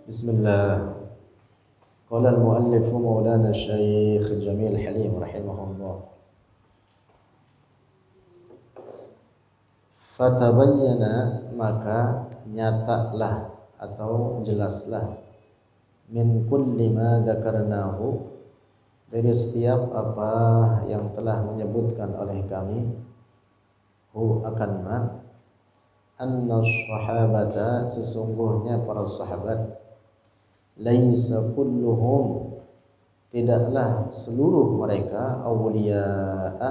Bismillah. Qala al-muallif Maulana Syekh Jamil Halim rahimahullah. Fatabayyana, maka nyatalah atau jelaslah, min kulli ma dzakarnahu, dari setiap apa yang telah menyebutkan oleh kami, hu akan ma, anna sahabata, sesungguhnya para sahabat, laisa kulluhum, tidaklah seluruh mereka, awliya'a,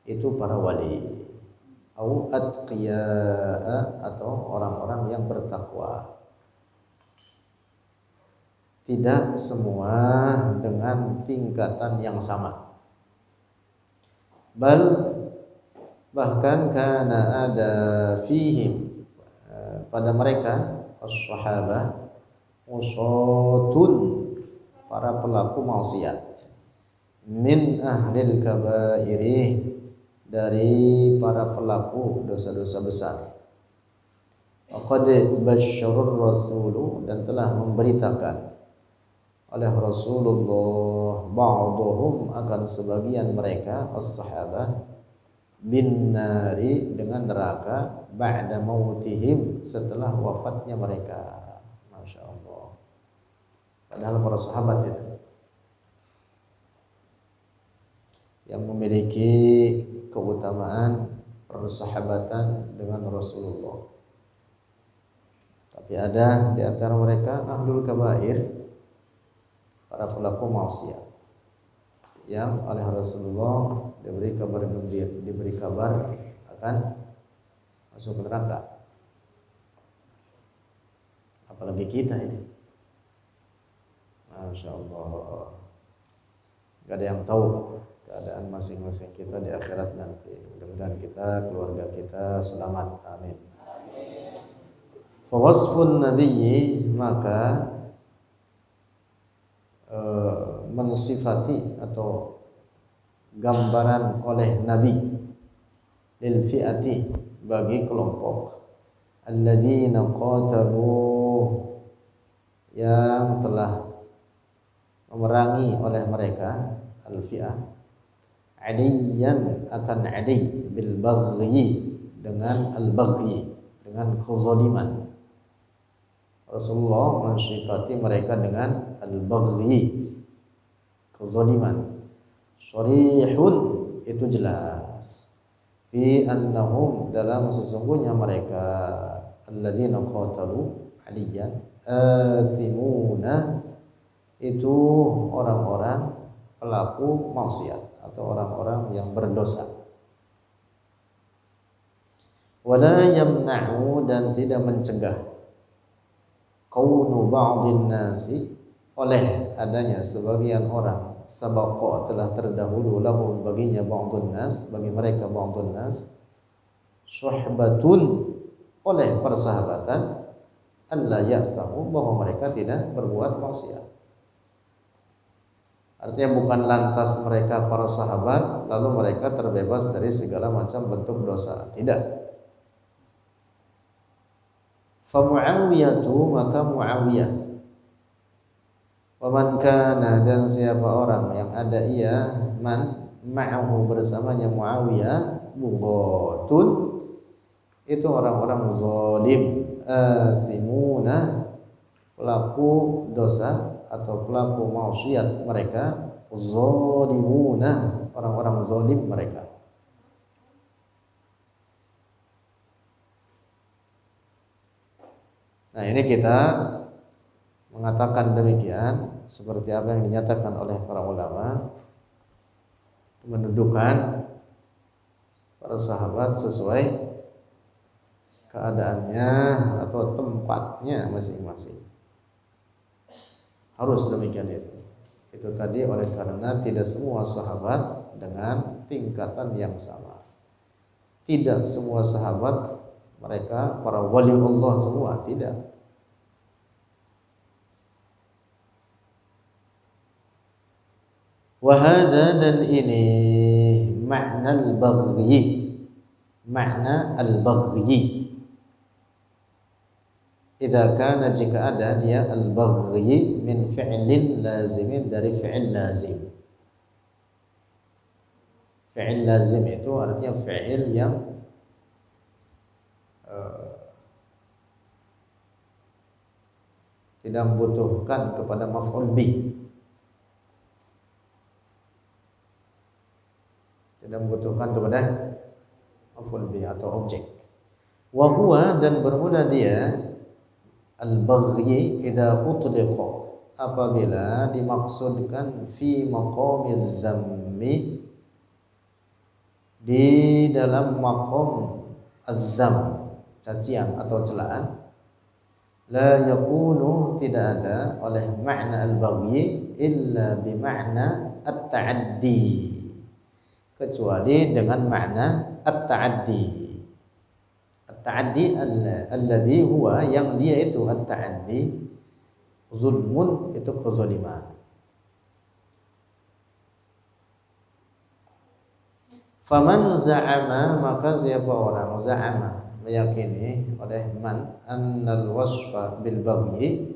itu para wali, au atqiya'a, atau orang-orang yang bertakwa. Tidak semua dengan tingkatan yang sama. Bahkan kana ada fihim, pada mereka as-sahabah, usatun, para pelaku maksiat, min ahlil kabairi, dari para pelaku dosa-dosa besar. Qad basyarur rasulu, dan telah memberitakan oleh Rasulullah, ba'dhum, akan sebagian mereka as-sahabah, bin nari, dengan neraka, ba'da mautihim, setelah wafatnya mereka. Masya Allah. Padahal para sahabat itu yang memiliki keutamaan persahabatan dengan Rasulullah. Tapi ada di antara mereka ahlul kabair, para pelaku maksiat, yang oleh Rasulullah diberi kabar gembira, diberi kabar akan masuk ke neraka. Apalagi kita ini, Masya Allah, gak ada yang tahu keadaan masing-masing kita di akhirat nanti. Mudah-mudahan kita, keluarga kita selamat, amin. Fawasfun nabiyyi, maka mensifati atau gambaran oleh Nabi, lil fi'ati, bagi kelompok, alladzina qatalu, yang telah memerangi oleh mereka, al-fi'ah, adiyan, akan adi, bil baghi, dengan al-baghi, dengan kezaliman. Rasulullah mensifati mereka dengan al-baghi, kezaliman. Sharihun, itu jelas, fi annahum, dalam sesungguhnya mereka, alladzina qatalu aliyan, athimuna, itu orang-orang pelaku maksiat atau orang-orang yang berdosa. Wala yamna'u, dan tidak mencegah, kaunu ba'dhin nasi, oleh adanya sebagian orang, sabaqa, telah terdahulu, lahu, baginya, ba'dhun nas, bagi mereka ba'dhun nas, suhbatun, oleh persahabatan, alla ya'samu, bahwa mereka tidak berbuat maksiat. Artinya bukan lantas mereka para sahabat lalu mereka terbebas dari segala macam bentuk dosa, tidak. Fa Muawiyatu, maka Muawiyah, wa man kana, dan siapa orang yang ada ia, man, ma'ahu, bersamanya Muawiyah, bughatun, itu orang-orang zalim, asimuna, pelaku dosa atau pelaku maksiat mereka, zalimuna, orang-orang zalim mereka. Nah, ini kita mengatakan demikian seperti apa yang dinyatakan oleh para ulama, mendudukan para sahabat sesuai keadaannya atau tempatnya masing-masing. Harus demikian itu. Itu tadi oleh karena tidak semua sahabat dengan tingkatan yang sama. Tidak semua sahabat mereka para wali Allah semua, tidak. Wahada, dan ini makna al-baghi, makna al-baghi, idza kana jika ada dia al-baghi min fi'lin lazimin dari fi'il lazim. Fi'il lazim itu artinya fi'il yang tidak membutuhkan kepada maf'ul bih. Tidak membutuhkan kepada maf'ul bih atau objek. Wa huwa dan bermula dia al-baghi idza utliqa apabila dimaksudkan fi maqamiz zammi di dalam maqam az-zam, cacian atau celaan, la yakunu tidak ada oleh makna al-baghi illa bi makna at-ta'addi, kecuali dengan makna at-ta'addi. At-ta'addi alladhi huwa yang dia itu at-ta'addi zulmun itu kezaliman. Faman za'ama maka siapa orang za'ama meyakini oleh man annal wasfa bil baghi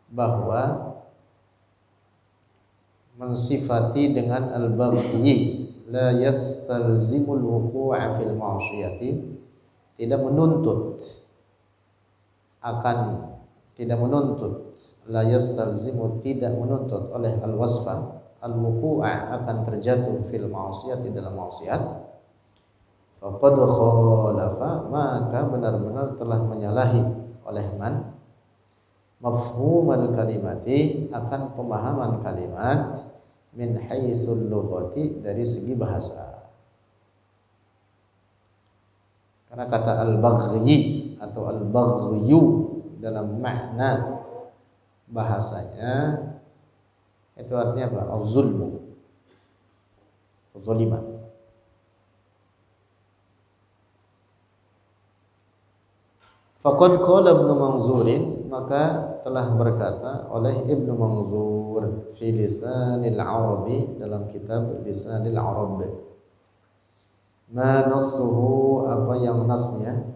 bahwa mensifati dengan al baghi la yastalzimul wuqu'a fil ma'siyati tidak menuntut la yastalzimu tidak menuntut oleh al wasfa al-wuqu'a akan terjatuh fil ma'siyah di dalam maksiat, faqad khalafa maka benar-benar telah menyalahi oleh man mafhumul kalimati akan pemahaman kalimat min haitsul lughati dari segi bahasa. Karena kata al-baghi atau al-baghyu dalam makna bahasanya itu artinya apa? Az-zulmu, kezaliman. Faqad qala Ibnu Manzurin maka telah berkata oleh Ibnu Manzur fi Lisanil Arabi dalam kitab Lisanil Arab, ma nassuhu apa yang nasnya,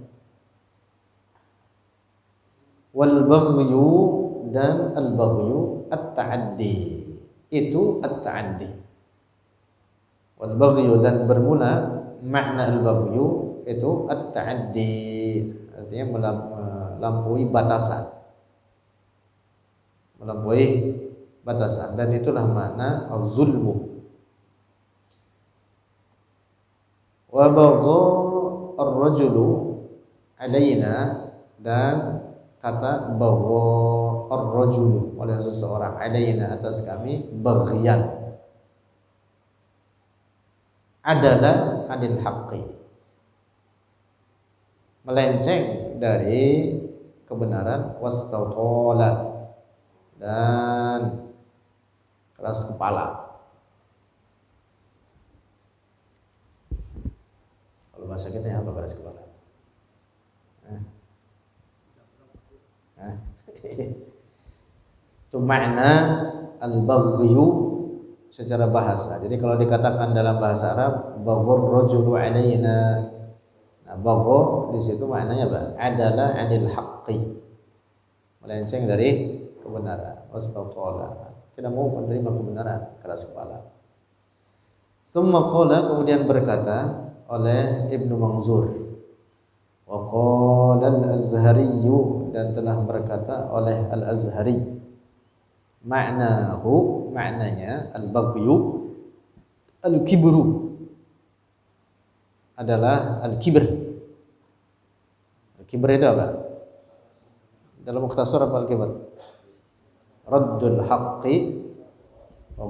wal baghyu dan al baghyu at-ta'addi itu at-ta'addi. Wal baghyu dan bermula makna al-baghyu itu at-ta'addi artinya melampaui batasan. Melampaui batasan dan itulah makna az-zulmu. Wa bagha ar-rajulu alaina dan kata bagha ar-rajulu oleh seseorang alaina atas kami baghyan adalah adil haqqi melenceng dari kebenaran wastaqala dan keras kepala. Kalau bahasa kita apa keras kepala? Itu makna al-baghyu secara bahasa. Jadi kalau dikatakan dalam bahasa Arab baghur rajulu alaina, nah bagho di situ maknanya apa? Adalah adil haqqi, melenceng dari kebenaran, wastaqala, tidak mau menerima kebenaran, keras kepala. Summa qala kemudian berkata oleh Ibnu Manzur, wa qala al-Azhari dan telah berkata oleh al-Azhari, maknahu maknanya al-baghyu al-kibru adalah al-kibr. Al-kibr itu apa? Dalam mukhtasar apa al-kibr? Raddul haqqi wa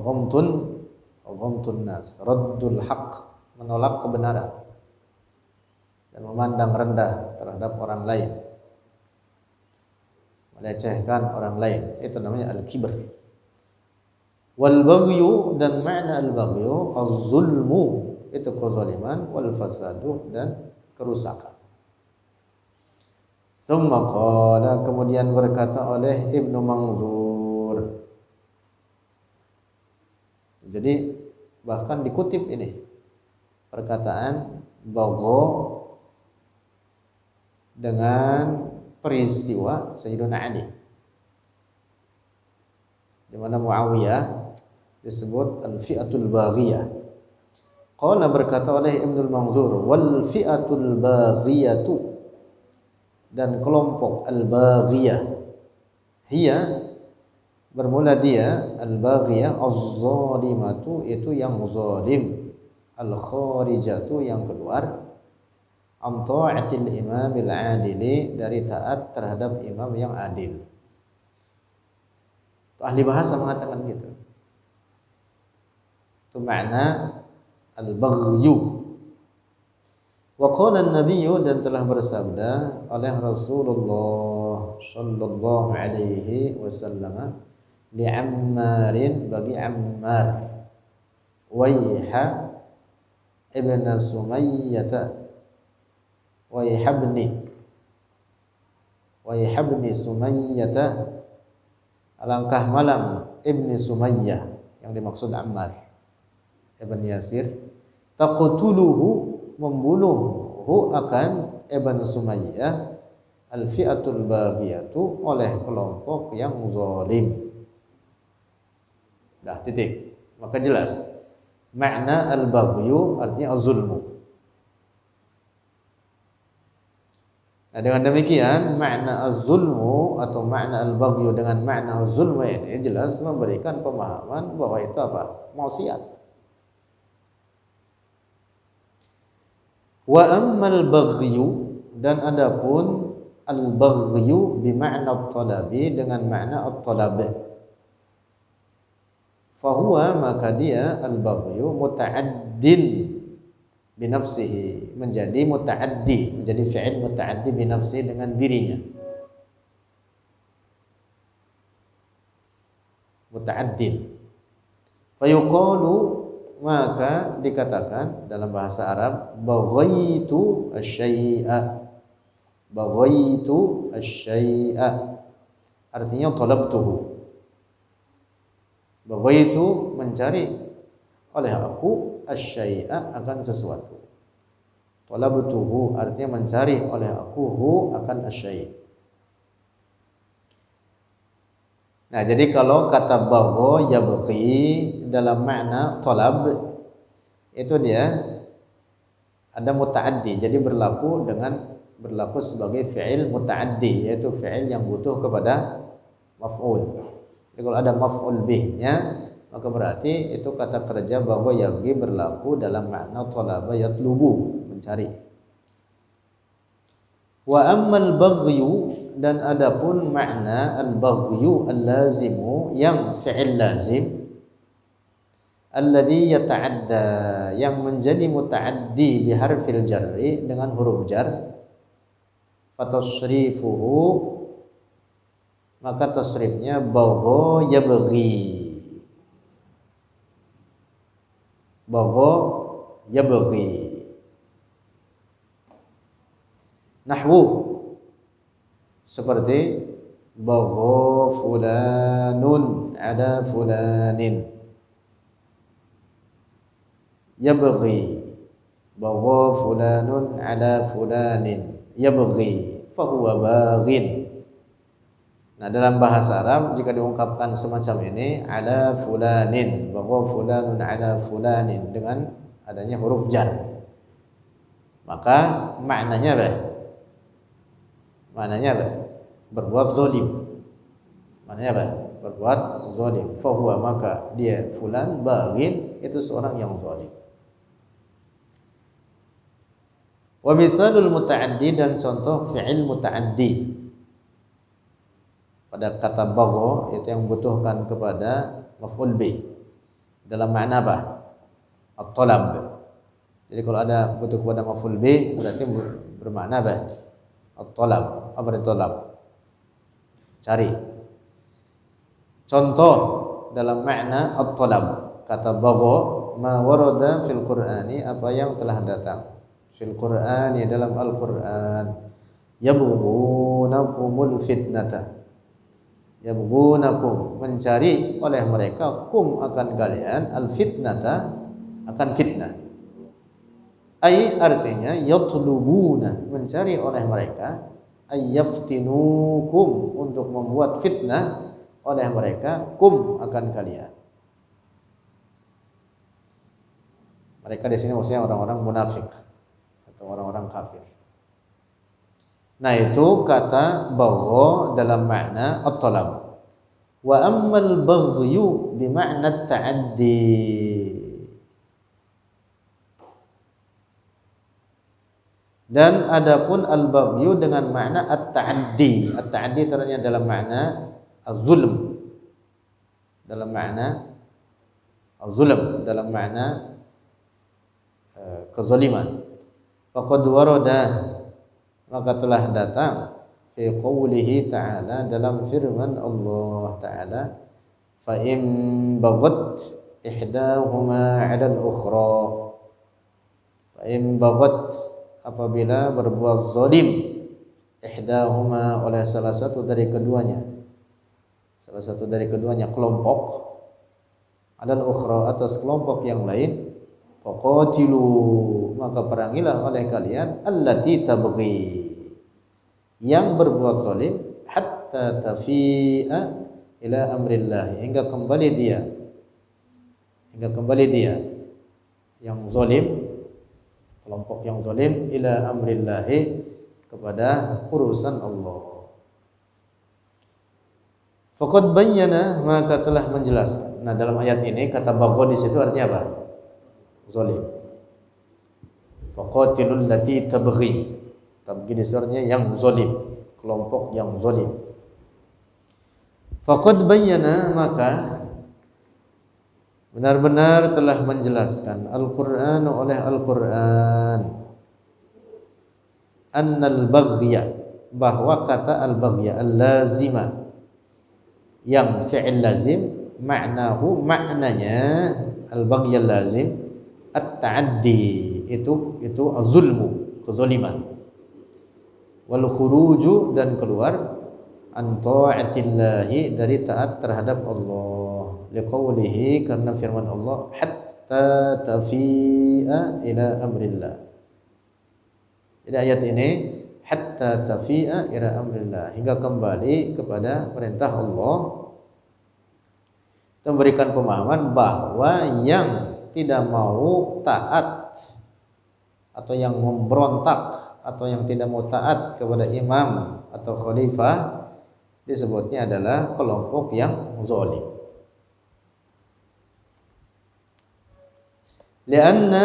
ghamtun nas. Raddul haqq menolak kebenaran dan memandang rendah terhadap orang lain, melecehkan orang lain, itu namanya al-kibr. Wal baghyu dan makna al-baghyu az-zulmu itu kezaliman, wal fasadu dan kerusakan. Summa qala kemudian berkata oleh Ibnu Manzur. Jadi bahkan dikutip ini perkataan bagho dengan peristiwa Sayyidina Ali, di mana Muawiyah disebut al-fi'atul baghiyah. Qala, berkata oleh Ibnul Manzur, wal fi'atul baghiyatu, dan kelompok al-baghiyah, hiya, bermula dia, al-baghiyah, az-zalimatu, itu yang zalim, al-kharijatu, yang keluar, an ta'atil imamil adili, dari taat terhadap imam yang adil. Ahli bahasa mengatakan gitu. Itu makna al-baghyu. Wa qala an-nabiy, dan telah bersabda oleh Rasulullah sallallahu alaihi wasallam, li Ammarin, bagi Ammar, waiha ibn Sumayyah, waihabni Sumayyah, alangkah malam ibni Sumayyah, yang dimaksud Ammar ibn Yasir, taqtuluhu, membunuhhu akan ibn Sumayyah, al-fi'atul baghiyatu, oleh kelompok yang zalim. Dah, titik. Maka jelas makna al-baghyu artinya az-zulmu. Nah, dengan demikian makna az-zulmu atau makna al-baghyu dengan makna az-zulmu ini jelas memberikan pemahaman bahwa itu apa? Maksiat. Wa ammal baghyu, dan adapun al-baghyu bimakna at-talabi, dengan makna at-talab, fahuwa, maka dia al-baghyu muta'addin binafsihi, menjadi muta'addi, menjadi fi'il muta'addi binafsihi, dengan dirinya, muta'addin. Fayuqalu, maka dikatakan dalam bahasa Arab, baghaitu asy-syai'a, baghaitu asy-syai'a, artinya talabtuhu. Baghaitu, mencari oleh aku, asy-syai'a, akan sesuatu. Talabtuhu artinya mencari oleh aku, hu, akan asy-syai'. Nah, jadi kalau kata bagha yabghi dalam makna talab, itu dia ada muta'addi, jadi berlaku sebagai fi'il muta'addi, yaitu fi'il yang butuh kepada maf'ul. Jadi kalau ada maf'ul bih-nya, maka berarti itu kata kerja bagha yabghi berlaku dalam makna talaba yatlubu, mencari. Wa ammal baghyu, dan adapun makna al-baghyu al-lazimu, yang fi'il lazim, alladhi yata'adda, yang menjadi muta'addi biharfil jarri, dengan huruf jar, fatasrifuhu, maka tasrifnya bagha yabghi, bagha yabghi. Nahwu, seperti bagha fulanun ala fulanin, yabghi, bagha fulanun ala fulanin, yabghi, fahuwa baghin. Nah, dalam bahasa Arab jika diungkapkan semacam ini, ala fulanin, bagha fulanun ala fulanin, dengan adanya huruf jar, maka maknanya apa? Maknanya apa? Berbuat zalim. Maknanya apa? Berbuat zalim. Fahuwa, maka dia fulan baghin, itu seorang yang zalim. Wa misalul muta'addi, dan contoh fi'il muta'addi pada kata bagha, itu yang membutuhkan kepada maf'ul bih, dalam makna apa? At-talab. Jadi kalau ada butuh kepada maf'ul bih, berarti bermakna apa? At-talab. Apa itu talab? Cari. Contoh dalam makna at-talab, kata bagha, ma warada fil Qur'ani, apa yang telah datang fil Qur'ani, dalam Al-Qur'an, yabghunakumul fitnata, yabghunakum, mencari oleh mereka, kum, akan kalian, al-fitnata, akan fitnah. Ai, artinya yatlubuna, mencari oleh mereka, ayyaftinukum, untuk membuat fitnah oleh mereka, kum, akan kalian. Mereka di sini maksudnya orang-orang munafik atau orang-orang kafir. Nah, itu kata bagha dalam makna at-talab. Wa ammal baghyu bi ma'na at-ta'addi. Dan adapun al-baghyu dengan makna at-ta'addi. At-ta'addi ternyata dalam makna az-zulm. Dalam makna az-zulm, dalam makna kezaliman. Faqad warada, maka telah datang fi qoulihi ta'ala, dalam firman Allah Ta'ala, fa in baghat ihdahuma 'ala al-ukhra. Fa in baghat, apabila berbuat zalim, ihdahuma, oleh salah satu dari keduanya, kelompok, 'ala al-ukhra, atas kelompok yang lain, faqatilu, maka perangilah oleh kalian, allati tabghi, yang berbuat zalim, hatta tafi'a ila amrillah, hingga kembali dia yang zalim, kelompok yang zalim, ila amrillah, kepada urusan Allah. Faqad bayyana, maka telah menjelaskan. Nah, dalam ayat ini kata bagha di situ artinya apa? Zalim. Faqatilul lati tabghi. Tabghi disarnya yang zalim, kelompok yang zalim. Faqad bayyana, maka benar-benar telah menjelaskan Al-Qur'an, oleh Al-Qur'an, annal baghya, bahwa kata al-baghya al-lazima, yang fi'il lazim, maknahu, maknanya al-baghya al-lazim, at-ta'addi, itu az-zulmu, kezaliman, wal khuruju, dan keluar, an ta'atillahi, dari taat terhadap Allah, liqaulihi, karena firman Allah, hatta tafi'a ila amrillah. Jadi ayat ini, hatta tafi'a ila amrillah, hingga kembali kepada perintah Allah. Memberikan pemahaman bahwa yang tidak mau taat, atau yang memberontak, atau yang tidak mau taat kepada imam atau khalifah, disebutnya adalah kelompok yang zalim. Lianna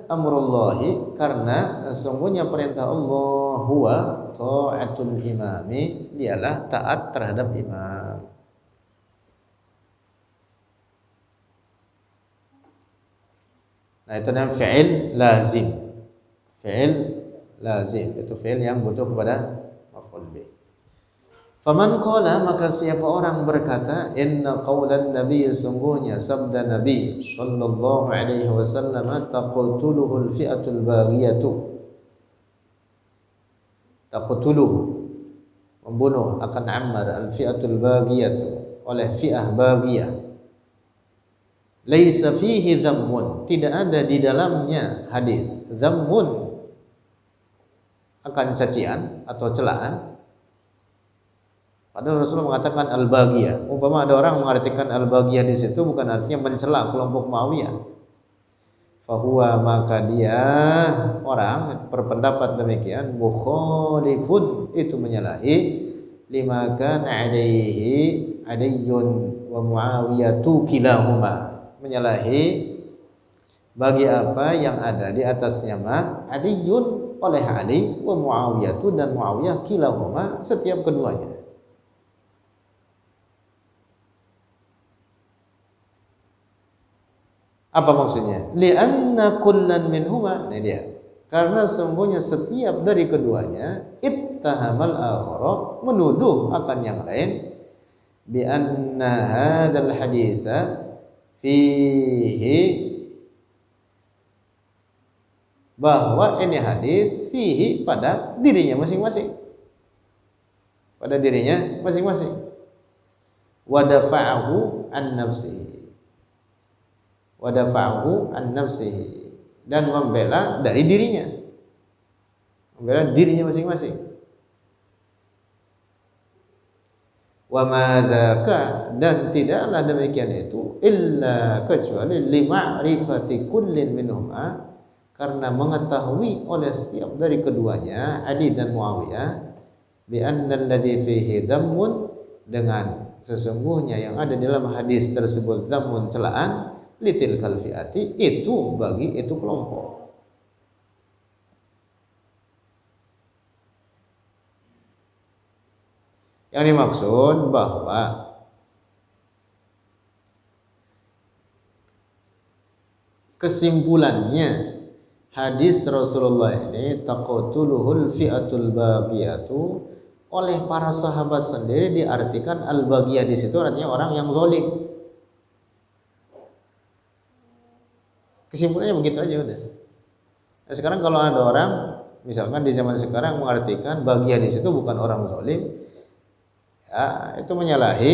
amrullahi, karena sesungguhnya perintah Allah, huwa ta'atul imami, dialah taat terhadap imam. Nah, itu namanya fi'il lazim. Fi'il lazim itu fi'il yang butuh kepada maf'ul bih. Faman qala, maka siapa orang berkata, inna qaulan nabi, sungguhnya sabda Nabi sallallahu alaihi wasallam, taqtuluhu al-fi'atul baghiyatu, taqtuluhu, membunuh, akan Ammar, al-fi'atul baghiyatu, oleh fi'ah baghiyah, laisa fihi dhammun, tidak ada di dalamnya hadis dhammun, akan cacian atau celaan. Padahal Rasulullah mengatakan al-baghiyah. Umpama ada orang mengartikan al-baghiyah di situ bukan artinya mencela kelompok Muawiyah. Fahuwa, maka dia orang berpendapat demikian, mukhalifun, itu menyalahi, lima kana alaihi Aliyun wa Muawiyatu kilahuma, menyalahi bagi apa yang ada di atasnya mah Aliyun, oleh Ali, wa Muawiyatu, dan Muawiyah, kilahuma, setiap keduanya. Apa maksudnya? Li'anna kullan minhuma, ini dia. Karena sesungguhnya setiap dari keduanya, ittahamal akhara, menuduh akan yang lain, bi anna hadzal haditsa fihi, bahwa ini hadis fihi, pada dirinya masing-masing, pada dirinya masing-masing. Wa dafa'ahu an nafsihi, wadafa'ahu an nafsihi, dan membela dari dirinya, membela dirinya masing-masing. Wa madzaka, dan tidaklah demikian itu illa kecuali lima'rifati kullin minhuma, karena mengetahui oleh setiap dari keduanya Ali dan Muawiyah bi anna alladhi fihi dhammun, dengan sesungguhnya yang ada dalam hadis tersebut dhammun, celaan, litil kalfiati, itu bagi itu kelompok. Yang dimaksud bahwa kesimpulannya hadis Rasulullah ini taqatuluhul fi'atul baghiyatu, oleh para sahabat sendiri diartikan al-baghiyah di situ artinya orang yang zalim. Kesimpulannya begitu aja udah. Nah, sekarang kalau ada orang misalkan di zaman sekarang mengartikan baghiyah di situ bukan orang zalim, ya, itu menyalahi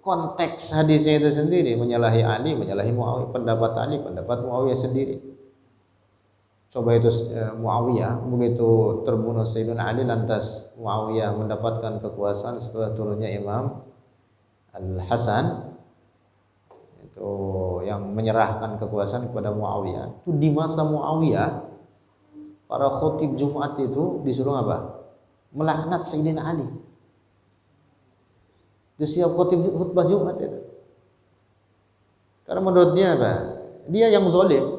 konteks hadisnya itu sendiri, menyalahi Ali, menyalahi Muawiyah, pendapat Ali, pendapat Muawiyah sendiri. Coba itu Muawiyah begitu terbunuh Sayyidina Ali, lantas Muawiyah mendapatkan kekuasaan setelah turunnya Imam Al-Hasan, itu yang menyerahkan kekuasaan kepada Muawiyah. Itu di masa Muawiyah para khotib Jumat itu disuruh apa? Melaknat Sayyidina Ali. Di setiap khutbah Jumat itu. Karena menurut dia apa? Dia yang zalim.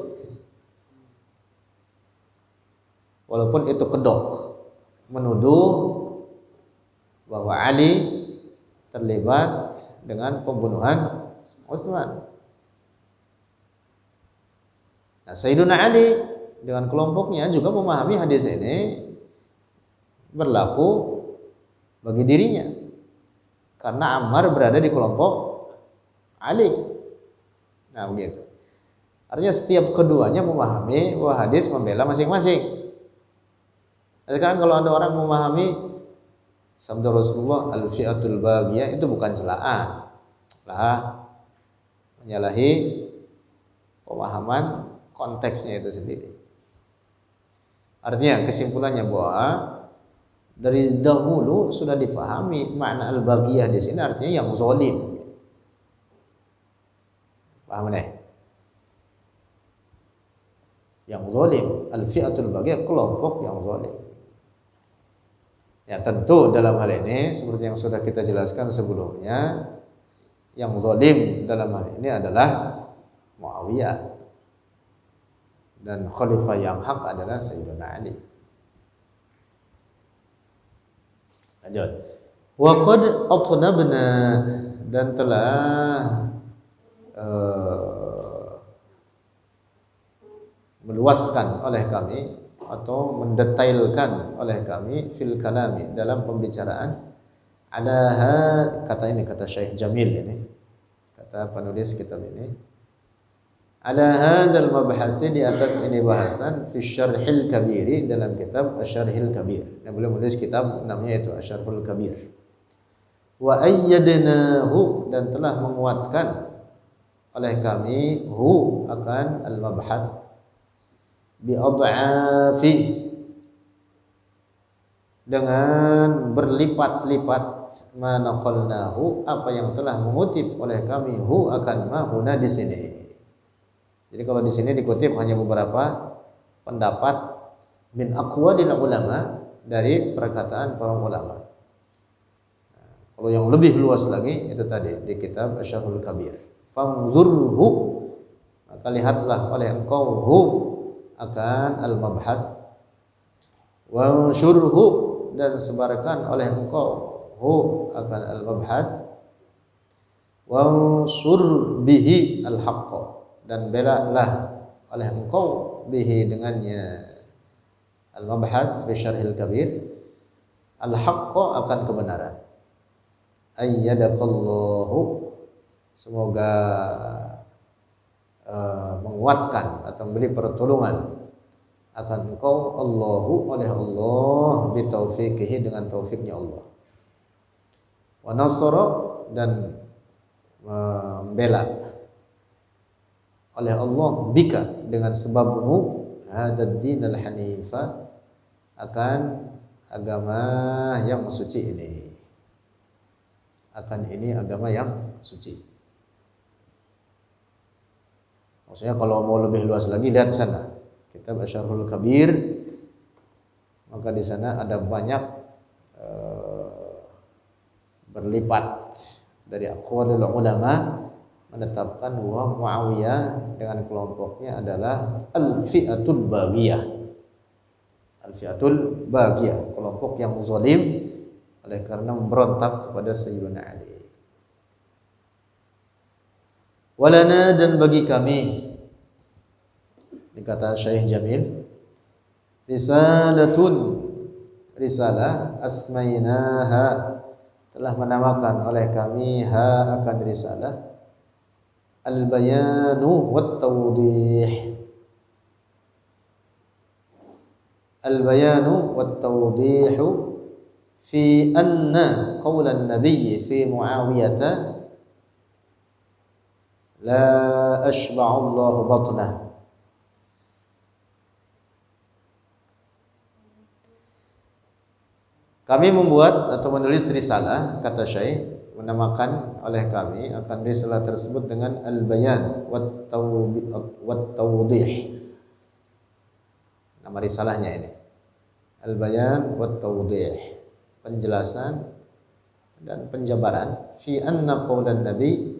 Walaupun itu kedok menuduh bahwa Ali terlibat dengan pembunuhan Utsman. Nah, Sayyidina Ali dengan kelompoknya juga memahami hadis ini berlaku bagi dirinya, karena Ammar berada di kelompok Ali. Nah, begitu. Artinya setiap keduanya memahami bahwa hadis membela masing-masing. Nah, sekarang kalau ada orang memahami sabda Rasulullah al-fi'atul baghiyah itu bukan celaan, lah menyalahi pemahaman konteksnya itu sendiri. Artinya kesimpulannya bahwa dari dahulu sudah dipahami makna al-baghiyah di sini artinya yang zalim. Paham nih? Yang zalim, al-fi'atul baghiyah, kelompok yang zalim. Ya, tentu dalam hal ini seperti yang sudah kita jelaskan sebelumnya, yang zalim dalam hal ini adalah Muawiyah, dan khalifah yang hak adalah Sayyidina Ali. Lanjut. Wa qad atnabna, dan telah meluaskan oleh kami atau mendetailkan oleh kami fil kalami, dalam pembicaraan, ada kata ini, kata Syekh Jamil ini, kata penulis kitab ini, ada hadzal mabhasi, di atas ini bahasan, fi syarhil kabiri, dalam kitab Asy-Syarhil Kabir. Nah, beliau menulis kitab namanya itu Asy-Syarhul Kabir. Wa ayyadnahu, dan telah menguatkan oleh kami hu, akan al-mabhas, bi ad'afi, dengan berlipat-lipat, ma naqalnahu, apa yang telah mengutip oleh kami hu akan ma huna di sini. Jadi kalau di sini dikutip hanya beberapa pendapat min aqwalil ulama, dari perkataan para ulama. Nah, kalau yang lebih luas lagi itu tadi di kitab Asy-Syarhul Kabir. Fanzurhu, maka lihatlah oleh engkau hu, akan al-mabhas, wa syurhu, dan sebarkan oleh engkau hu, akan al-mabhas, wa syur bihi al-haqq, dan belalah oleh engkau bihi, dengannya al-mabhas bi syarhil kabir, al-haqq, akan kebenaran. Ayyadakallahu, semoga menguatkan atau memberi pertolongan akan engkau Allahu, oleh Allah, bi taufiqihi, dengan taufiknya Allah, wa nasara, dan membela oleh Allah, bika, dengan sebabmu, hadad din al-hanifa, akan agama yang suci ini, akan ini agama yang suci. Maksudnya kalau mau lebih luas lagi lihat sana. Kitab Asyarhul Kabir, maka di sana ada banyak berlipat dari aqwalul ulama menetapkan bahwa Muawiyah dengan kelompoknya adalah al-fi'atul baghiyah. Al-fi'atul baghiyah, kelompok yang zalim oleh karena memberontak kepada Sayyidina Ali. Walana, dan bagi kami, dikata Syekh Jamil, risalah asmainaha, telah menamakan oleh kami akan risalah al-bayanu wat tawdih. Al-bayanu wat tawdih fi anna qawlan nabiy fi Muawiyah la ashba'u Allah batnah. Kami membuat atau menulis risalah, kata Syekh, menamakan oleh kami akan risalah tersebut dengan al-bayan wat tawdih. Nama risalahnya ini al-bayan wat tawdih, penjelasan dan penjabaran fi anna qaulan nabi,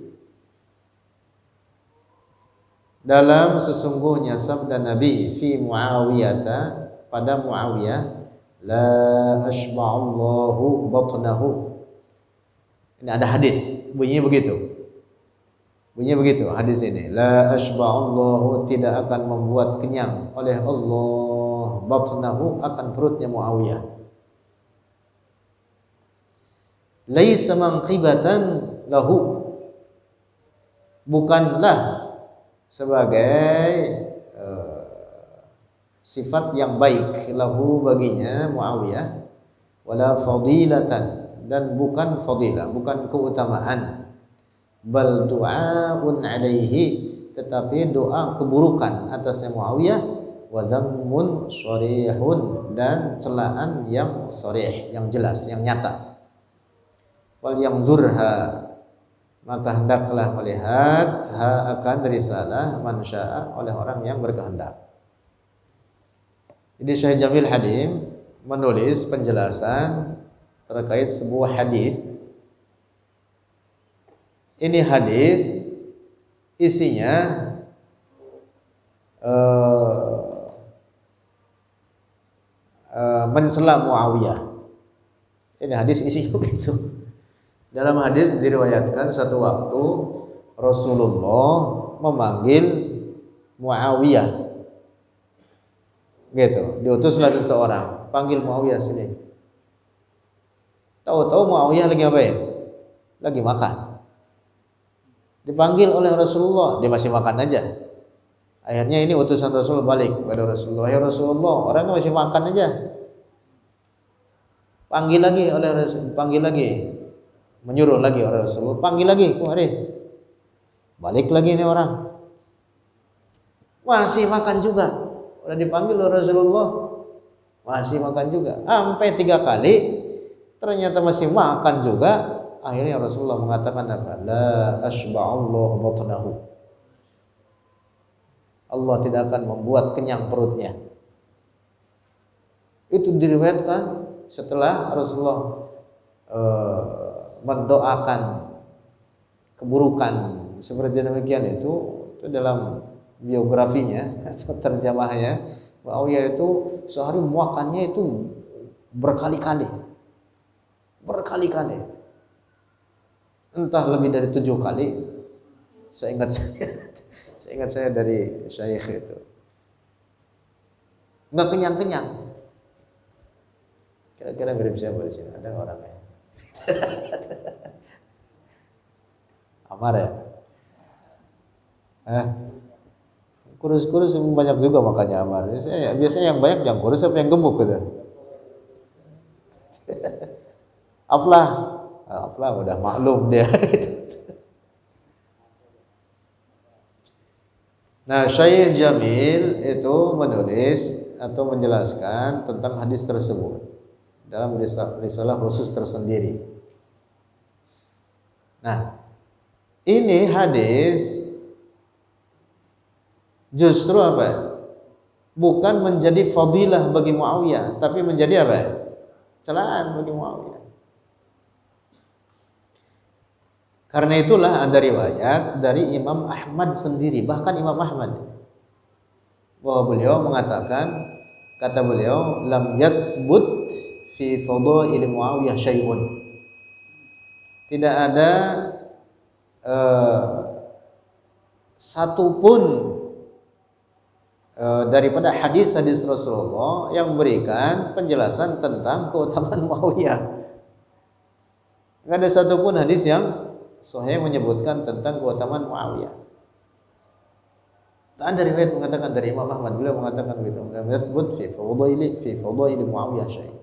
dalam sesungguhnya sabda Nabi fi Muawiyah, pada Muawiyah, la ashba'allahu batnahu. Ini ada hadis bunyinya begitu hadis ini, la ashba'allahu, tidak akan membuat kenyang oleh Allah, batnahu, akan perutnya Muawiyah. Laisa manqibatan lahu, bukanlah sebagai sifat yang baik lahu baginya Muawiyah, wala fadilatan, dan bukan fadilah, bukan keutamaan, bal du'aun alaihi, tetapi doa keburukan atasnya Muawiyah, wa dhammun sharihun, dan celaan yang sharih, yang jelas, yang nyata. Wal yamdurha, maka hendaklah melihat akan risalah man syaa, oleh orang yang berkehendak. Jadi Syekh Jamil Halim menulis penjelasan terkait sebuah hadis. Ini hadis isinya mencela Muawiyah. Ini hadis isinya begitu. Dalam hadis diriwayatkan satu waktu Rasulullah memanggil Muawiyah, gitu, diutuslah seseorang, panggil Muawiyah sini. Tahu-tahu Muawiyah lagi ngapain? Lagi makan. Dipanggil oleh Rasulullah, dia masih makan aja. Akhirnya ini utusan Rasul balik kepada Rasulullah, ya Rasulullah, orang masih makan aja. Panggil lagi oleh Rasul, panggil lagi. Menyuruh lagi oleh Rasulullah, panggil lagi, kemari. Balik lagi ini orang, masih makan juga. Udah dipanggil oleh Rasulullah, masih makan juga. Sampai 3 kali, ternyata masih makan juga. Akhirnya Rasulullah mengatakan apa? La ashba'allahu batnahu, Allah tidak akan membuat kenyang perutnya. Itu diriwayatkan setelah Rasulullah mendoakan keburukan seperti demikian. Itu dalam biografinya atau terjemahnya, Muawiyah itu sehari makannya itu berkali-kali, entah lebih dari 7 kali. Saya ingat saya dari Syekh itu nggak kenyang. Kira-kira mirip siapa di sini? Ada orangnya? Amar ya? Kurus-kurus banyak juga makanya Amar. Biasanya yang banyak yang kurus apa yang gemuk gitu. Aflah udah maklum dia. Nah, Syekh Jamil itu menulis atau menjelaskan tentang hadis tersebut dalam risalah khusus tersendiri. Nah, ini hadis justru apa? Bukan menjadi fadilah bagi Muawiyah, tapi menjadi apa? Celaan bagi Muawiyah. Karena itulah ada riwayat dari Imam Ahmad sendiri, bahkan Imam Ahmad, bahwa beliau mengatakan, kata beliau, lam yasbut fi fadail Muawiyah syai'un. Tidak ada satu pun daripada hadis-hadis Rasulullah yang memberikan penjelasan tentang keutamaan Muawiyah. Tidak ada satu pun hadis yang sahih menyebutkan tentang keutamaan Muawiyah. Tak ada riwayat mengatakan dari Imam Ahmad, beliau mengatakan begitu. Lam yasbut fi fadail Muawiyah syai'.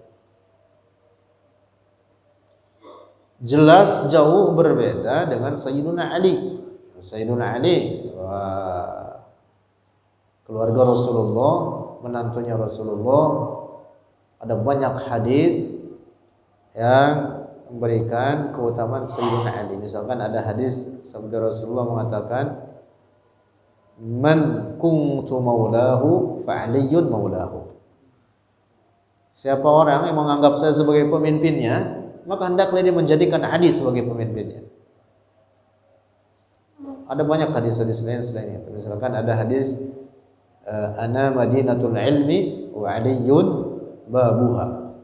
Jelas jauh berbeda dengan Sayyiduna Ali. Sayyiduna Ali, keluarga Rasulullah, menantunya Rasulullah, ada banyak hadis yang memberikan keutamaan Sayyidina Ali. Misalkan ada hadis sabda Rasulullah mengatakan, man kuntu maulahu fa aliyun maulahu. Siapa orang yang menganggap saya sebagai pemimpinnya, maka hendaklah dia menjadikan Ali sebagai pemimpinnya. Ada banyak hadis-hadis lain selain itu. Misalkan ada hadis, ana madinatul ilmi wa aliyun babuha.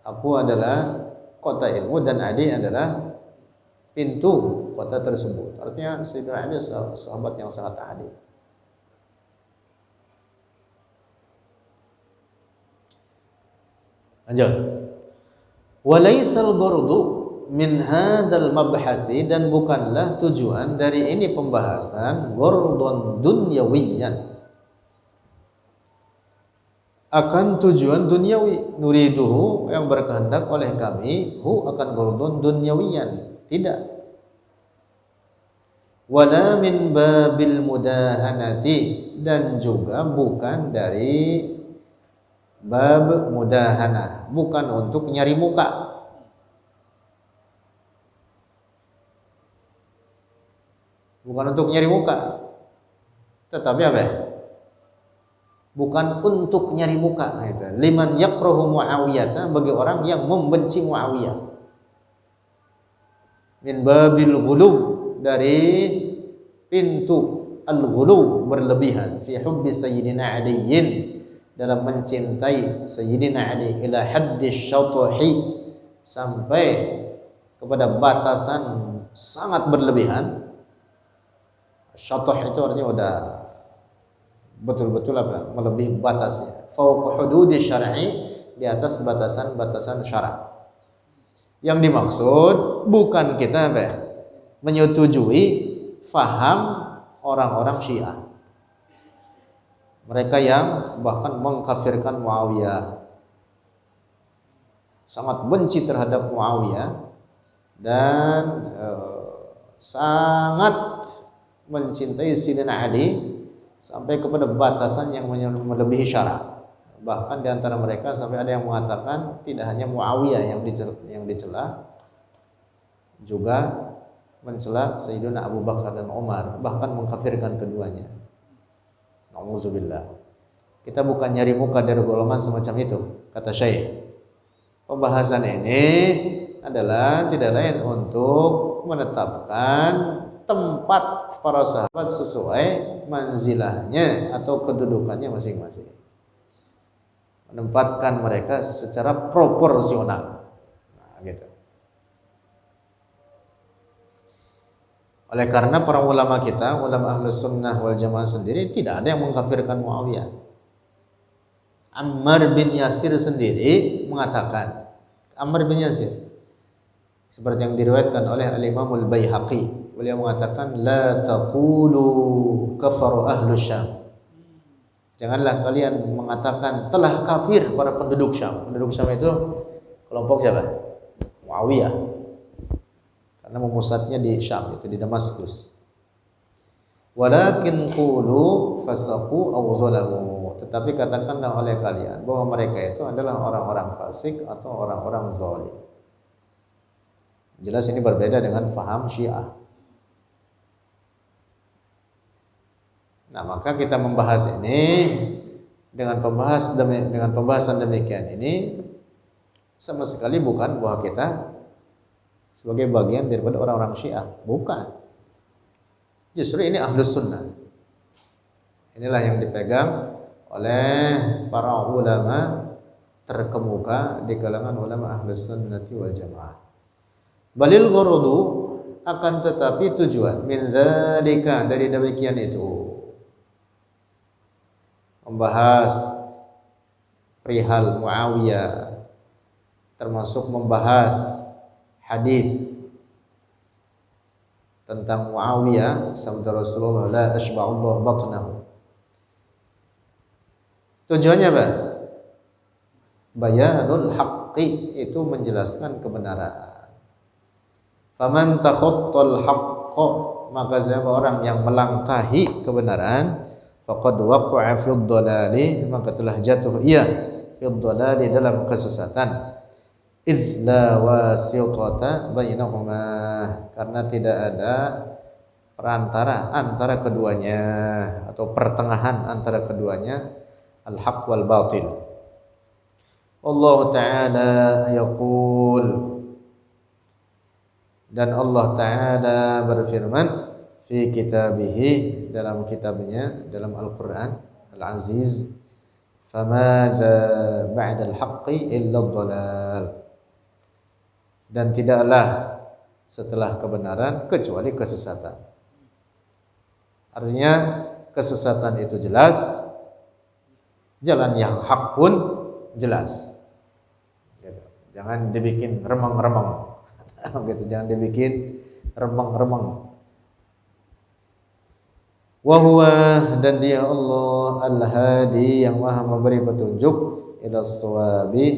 Aku adalah kota ilmu dan Ali adalah pintu kota tersebut. Artinya Sayyidina Ali sahabat yang sangat adil. Lanjut. Walaisal ghardu min hadzal mabhasi, dan bukanlah tujuan dari ini pembahasan gordon dunyawiyyan, akan tujuan duniawi, nuriduhu, yang berkehendak oleh kami, hu akan gordon dunyawiyan, tidak. Wala min babil mudahanati, dan juga bukan dari bab mudahana, bukan untuk nyari muka. Bukan untuk nyari muka, tetapi apa? Bukan untuk nyari muka. Liman yakrahu Muawiyah, bagi orang yang membenci Muawiyah. Min babil ghulu, dari pintu al-ghulu, berlebihan, fi hubbi sayyidina Aliyin, dalam mencintai Sayyidina Ali, ila haddis syatuhi, sampai kepada batasan sangat berlebihan. Syatuh itu artinya udah betul-betul apa? Melebihi batasnya. Fauqa hududi syar'i, di atas batasan-batasan syarak. Yang dimaksud bukan kita apa? Menyetujui faham orang-orang Syiah. Mereka yang bahkan mengkafirkan Muawiyah, sangat benci terhadap Muawiyah, dan sangat mencintai Sayyidina Ali sampai kepada batasan yang melebihi syarak. Bahkan di antara mereka sampai ada yang mengatakan tidak hanya Muawiyah yang dicela, juga mencela Sayyidina Abu Bakar dan Umar, bahkan mengkafirkan keduanya. Nauzubillah. Kita bukan nyari muka dari golongan semacam itu, kata Syekh. Pembahasan ini adalah tidak lain untuk menetapkan tempat para sahabat sesuai manzilahnya atau kedudukannya masing-masing. Menempatkan mereka secara proporsional. Nah, gitu. Oleh karena para ulama kita, ulama Ahlus Sunnah wal Jamaah sendiri, tidak ada yang mengkafirkan Muawiyah. Ammar bin Yasir sendiri mengatakan, Ammar bin Yasir, seperti yang diriwayatkan oleh Al-Imam Al-Baihaqi, beliau mengatakan, la taqulu kafaru ahlus Syam. Janganlah kalian mengatakan telah kafir para penduduk Syam. Penduduk Syam itu kelompok siapa? Muawiyah. Karena memusatnya di Syam, itu di Damaskus. Walakin qulu fasaqu aw zalamu. Tetapi katakanlah oleh kalian bahwa mereka itu adalah orang-orang fasik atau orang-orang zalim. Jelas ini berbeda dengan faham Syiah. Nah, maka kita membahas ini dengan pembahasan demikian ini sama sekali bukan bahwa kita sebagai bagian daripada orang-orang Syiah, bukan. Justru ini Ahlus Sunnah. Inilah yang dipegang oleh para ulama terkemuka di kalangan ulama Ahlus Sunnati wal Jamaah. Balil ghurdu, akan tetapi tujuan min dzalika, dari demikian itu, membahas perihal Muawiyah, termasuk membahas hadis tentang Muawiyah, sabda Rasulullah, la ashba'ullah batnahu. Tujuannya apa? Bayanul haqqi, itu menjelaskan kebenaran. Faman takhattal haqqa, maka siapa orang yang melangkahi kebenaran, faqad waqa'a fid dhalali, maka telah jatuh ia fid dhalali, dalam kesesatan. Idz la wasitata bainahuma, karena tidak ada perantara antara keduanya atau pertengahan antara keduanya, al-haq wal batil. Allah Ta'ala yaqul, dan Allah Ta'ala berfirman fi kitabihi, dalam kitabnya, dalam Al-Quran Al-Aziz, famadza ba'da al-haqqi illa ad-dhalal, dan tidaklah setelah kebenaran kecuali kesesatan. Artinya kesesatan itu jelas, jalan yang hak pun jelas. Jangan dibikin remeng-remeng. Gitu, jangan dibikin remeng-remeng. Wa huwa, dan dia Allah al-hadi, yang maha memberi petunjuk, ila shawabi,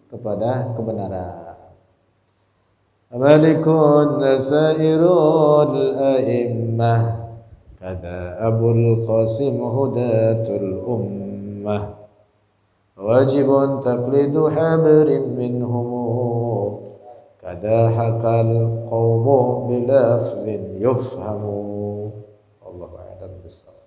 kepada kebenaran. Malikun sairul a'immah, kada Abul Qasim hudatul ummah, wajibun taqlidu habrin minhum, kada hakal qawmu bilafzin yufhamu. Allahu a'lam bishawab.